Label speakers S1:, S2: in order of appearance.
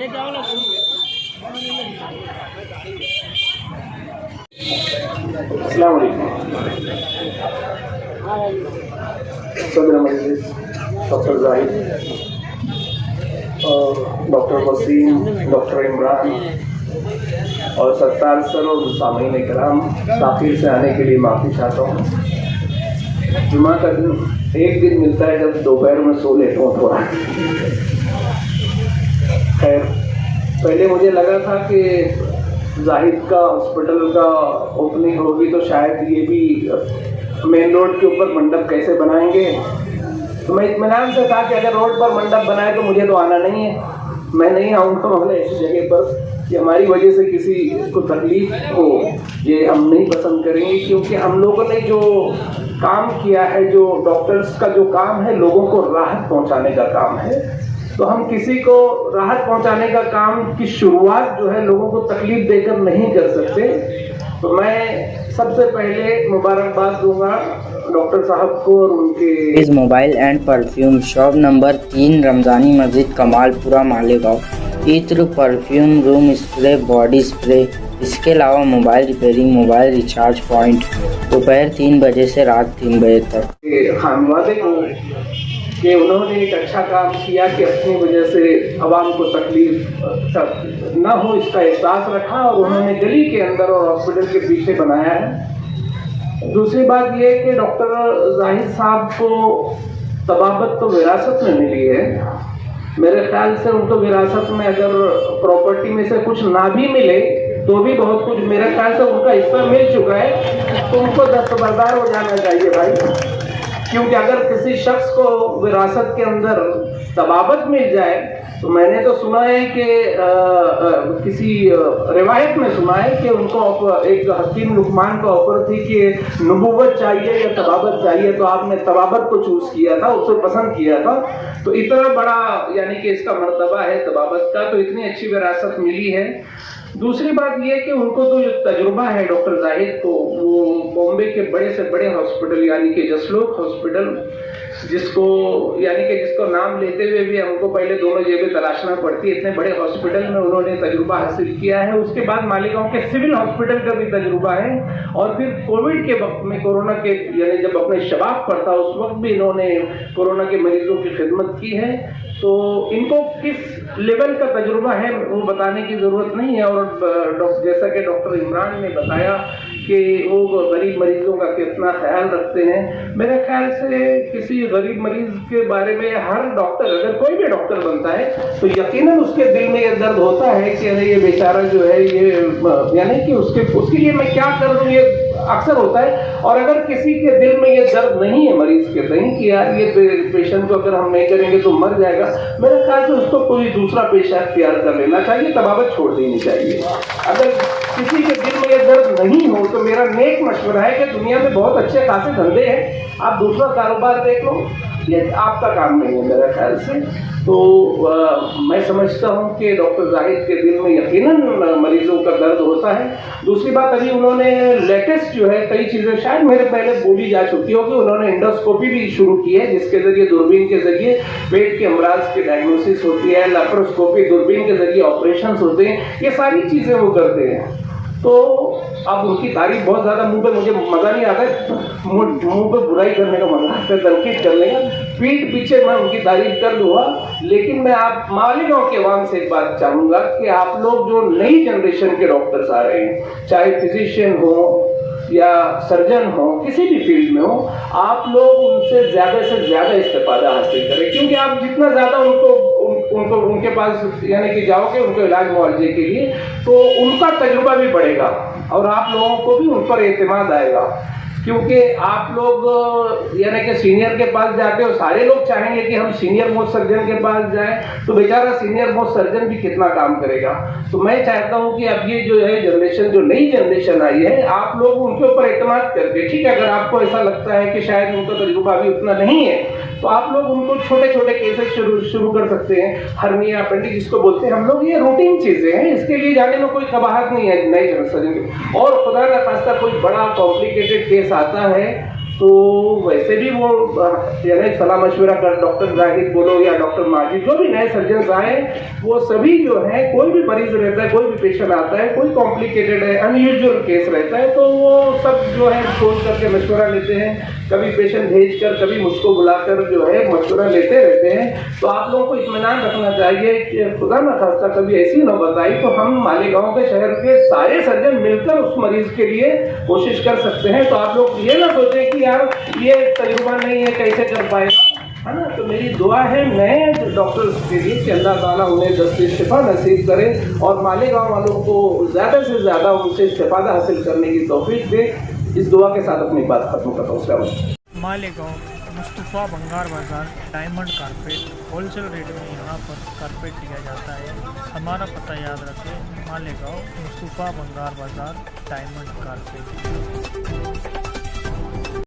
S1: अस्सलाम वालेकुम। सदर मजलिस डॉक्टर जाहिद और डॉक्टर वसीम, डॉक्टर इमरान और सत्तार सर और सामीन इकराम, ताख़ीर से आने के लिए माफ़ी चाहता हूँ। जुमा का दिन एक दिन मिलता है जब दोपहर में सो लेता हूँ थोड़ा। खैर, पहले मुझे लगा था कि जाहिद का हॉस्पिटल का ओपनिंग होगी तो शायद ये भी मेन रोड के ऊपर मंडप कैसे बनाएंगे, तो मैं इत्मीनान से था कि अगर रोड पर मंडप बनाए तो मुझे तो आना नहीं है, मैं नहीं आऊँगा मतलब ऐसी जगह पर कि हमारी वजह से किसी को तकलीफ हो, ये हम नहीं पसंद करेंगे। क्योंकि हम लोगों ने जो काम किया है, जो डॉक्टर्स का जो काम है, लोगों को राहत पहुंचाने का काम है, तो हम किसी को राहत पहुंचाने का काम की शुरुआत जो है लोगों को तकलीफ देकर नहीं कर सकते। तो मैं सबसे पहले मुबारकबाद दूंगा डॉक्टर साहब को और उनके
S2: इस mobile and perfume shop number 3 Ramzani मस्जिद कमालपुरा मालेगांव। इत्र, perfume, room spray, body spray, इसके अलावा mobile repairing, mobile recharge point दोपहर 3 बजे से रात 3 बजे तक।
S1: खानवादे को कि उन्होंने एक अच्छा काम किया कि अपनी वजह से आवाम को तकलीफ ना हो इसका एहसास रखा और उन्होंने गली के अंदर और हॉस्पिटल के पीछे बनाया है। दूसरी बात ये कि डॉक्टर जाहिद साहब को तबाबत तो विरासत में मिली है। मेरे ख्याल से उनको विरासत में अगर प्रॉपर्टी में से कुछ ना भी मिले तो भी बहुत कुछ मेरे ख्याल से उनका हिस्सा मिल चुका है, तो उनको दस्तबरदार हो जाना चाहिए भाई। क्योंकि अगर किसी शख्स को विरासत के अंदर तबाबत मिल जाए, तो मैंने तो सुना है कि किसी रिवायत में सुना है कि उनको एक हकीम लुकमान का ऑफर थी कि नबूवत चाहिए या तबाबत चाहिए, तो आपने तबाबत को चूज किया था, उसे पसंद किया था। तो इतना बड़ा यानी कि इसका मर्तबा है तबाबत का, तो इतनी अच्छी विरासत मिली है। दूसरी बात यह कि उनको तो जो तजुर्बा है डॉक्टर जाहिद को, वो बॉम्बे के बड़े से बड़े हॉस्पिटल यानी कि जसलोक हॉस्पिटल, जिसको यानी कि जिसको नाम लेते हुए भी हमको पहले दोनों जेबें तलाशना पड़ती है, इतने बड़े हॉस्पिटल में उन्होंने तजुर्बा हासिल किया है। उसके बाद मालेगांव के सिविल हॉस्पिटल का भी तजुर्बा है, और फिर कोविड के वक्त में कोरोना के यानी जब अपने शबाब पर था उस वक्त भी इन्होंने कोरोना के मरीजों की खिदमत की है। तो इनको किस लेवल का तजुर्बा है वो बताने की ज़रूरत नहीं है। और जैसा कि डॉक्टर इमरान ने बताया कि वो गरीब मरीजों का कितना ख्याल रखते हैं, मेरे ख्याल से किसी गरीब मरीज के बारे में हर डॉक्टर, अगर कोई भी डॉक्टर बनता है तो यकीनन उसके दिल में ये दर्द होता है कि अरे ये बेचारा जो है ये यानी कि उसके लिए मैं क्या कर दूं, ये अक्सर होता है। और अगर किसी के दिल में ये दर्द नहीं है मरीज के नहीं कि यार ये पेशेंट को अगर हम नहीं करेंगे तो मर जाएगा, मेरे ख्याल से उसको कोई दूसरा पेशा इख्तियार कर लेना चाहिए, तबाबत छोड़ देनी चाहिए। अगर किसी के दिल में ये दर्द नहीं हो तो मेरा नेक मशवरा है कि दुनिया में बहुत अच्छे खासे धंधे हैं, आप दूसरा कारोबार देख लो, ये आपका काम नहीं है मेरे ख्याल से। तो मैं समझता हूँ कि डॉक्टर जाहिद के दिल में यकीनन मरीजों का दर्द होता है। दूसरी बात, अभी उन्होंने लेटेस्ट जो है कई चीज़ें शायद मेरे पहले बोली जा चुकी हो कि उन्होंने इंडोस्कोपी भी शुरू की है, जिसके जरिए दूरबीन के जरिए पेट के अमराज की डायग्नोसिस होती है, लेप्रोस्कोपी दूरबीन के जरिए ऑपरेशन होते हैं, ये सारी चीज़ें वो करते हैं। तो अब उनकी तारीफ बहुत ज़्यादा मुंह पे मुझे मज़ा नहीं आता है, मुंह पे बुराई करने का मज़ा आता है, तनकीद करने का, पीठ पीछे मैं उनकी तारीफ कर दूंगा। लेकिन मैं आप मालेगांव के अवाम से एक बात चाहूँगा कि आप लोग जो नई जनरेशन के डॉक्टर्स आ रहे हैं, चाहे फिजिशियन हो या सर्जन हो, किसी भी फील्ड में हो, आप लोग उनसे ज़्यादा से ज़्यादा इस्तेफादा हासिल करें। क्योंकि आप जितना ज़्यादा उनको उनके पास यानी कि जाओगे उनको इलाज मुआवजे के लिए, तो उनका तजुर्बा भी बढ़ेगा और आप लोगों को भी उन पर एतमाद आएगा। क्योंकि आप लोग यानी कि सीनियर के पास जाते हो, सारे लोग चाहेंगे कि हम सीनियर मोस्ट सर्जन के पास जाएं, तो बेचारा सीनियर मोस्ट सर्जन भी कितना काम करेगा। तो मैं चाहता हूं कि अब ये जो है जनरेशन, जो नई जनरेशन आई है, आप लोग उनके ऊपर एतमाद करके, ठीक है, अगर आपको ऐसा लगता है कि शायद उनका तजुर्बा भी उतना नहीं है, तो आप लोग उनको छोटे छोटे केसेस शुरू कर सकते हैं। हर्निया, अपेंडिक्स जिसको बोलते हैं हम लोग, ये रूटीन चीज़ें हैं, इसके लिए जाने में कोई कबाहत नहीं है नए जनरेशन की। और खुदा न खास्ता कोई बड़ा कॉम्प्लिकेटेड केस आता है तो वैसे भी वो यानी सलाह मशवरा कर डॉक्टर जाहिद बोलो या डॉक्टर माजिद जो भी नए सर्जन आए वो सभी जो है कोई भी मरीज रहता है, कोई भी पेशेंट आता है, कोई कॉम्प्लिकेटेड है, अनयूजुअल केस रहता है, तो वो सब जो है फोन करके मशवरा लेते हैं, कभी पेशेंट भेज कर कभी मुझको बुलाकर जो है मशवरा लेते रहते हैं। तो आप लोगों को इत्मीनान रखना चाहिए कि खुदा न खास्ता कभी ऐसी नौबत आई तो हम मालेगांव के शहर के सारे सर्जन मिलकर उस मरीज के लिए कोशिश कर सकते हैं। तो आप लोग ये ना सोचें कि यार ये तजुर्बा नहीं है कैसे कर पाएगा, है ना। तो मेरी दुआ है नए डॉक्टर्स के लिए कि अल्लाह ताला उन्हें दस्ते शिफा नसीब करे और मालेगांव वालों को ज़्यादा से ज़्यादा उनसे इस्तेफादा हासिल करने की तौफीक दे। इस दुआ के साथ अपनी बात खत्म करता हूँ। अस्सलाम।
S3: मालेगांव मुस्तफ़ा बंगार बाज़ार डायमंड कारपेट होलसेल रेट में यहाँ पर कारपेट दिया जाता है। हमारा पता याद रखें, मालेगांव मुस्तफ़ा बंगार बाज़ार डायमंड कारपेट।